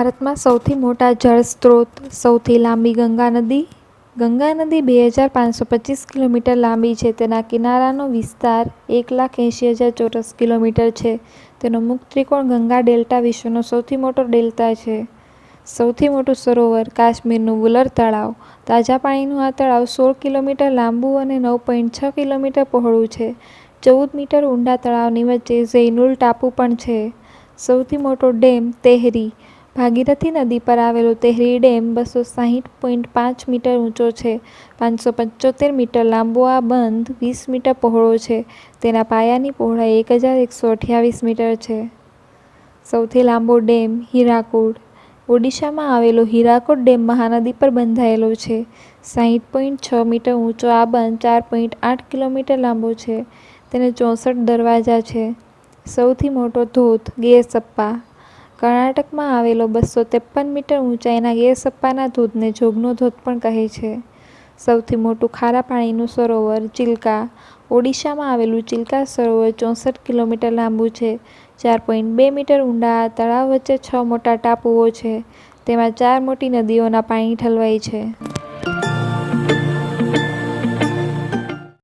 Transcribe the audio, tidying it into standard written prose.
ભારતમાં સૌથી મોટા જળ સ્ત્રોત, સૌથી લાંબી ગંગા નદી. ગંગા નદી 2525 કિલોમીટર લાંબી છે. તેના કિનારાનો વિસ્તાર 1,80,000 ચોરસ કિલોમીટર છે. તેનો મુખ ત્રિકોણ ગંગા ડેલ્ટા વિશ્વનો સૌથી મોટો ડેલ્ટા છે. સૌથી મોટું સરોવર, કાશ્મીરનું વુલર તળાવ. તાજા પાણીનું આ તળાવ 16 કિલોમીટર લાંબુ અને 9.6 કિલોમીટર પહોળું છે. 14 મીટર ઊંડા તળાવની વચ્ચે ઝૈનુલ ટાપુ પણ છે. સૌથી મોટો ડેમ તેહરી. ભાગીરથી નદી પર આવેલો તેહરી ડેમ 260.5 મીટર ઊંચો છે. 575 મીટર લાંબો આ બંધ 20 મીટર પહોળો છે. તેના પાયાની પહોળાઈ 1128 મીટર છે. સૌથી લાંબો ડેમ હીરાકુડ. ઓડિશામાં આવેલો હીરાકુડ ડેમ મહાનદી પર બંધાયેલો છે. 60.6 મીટર ઊંચો આ બંધ 4.8 કિલોમીટર લાંબો છે. તેને 64 દરવાજા છે. સૌથી મોટો ધોધ ગેરસપ્પા. કર્ણાટકમાં આવેલો 253 મીટર ઊંચાઈના ગેરસપ્પાના ધોધને જોગનો ધોધ પણ કહે છે. સૌથી મોટું ખારા પાણીનું સરોવર ચિલ્કા. ઓડિશામાં આવેલું ચિલ્કા સરોવર 64 કિલોમીટર લાંબુ છે. 4.2 મીટર ઊંડા આ તળાવ વચ્ચે 6 મોટા ટાપુઓ છે. તેમાં 4 મોટી નદીઓના પાણી ઠલવાય છે.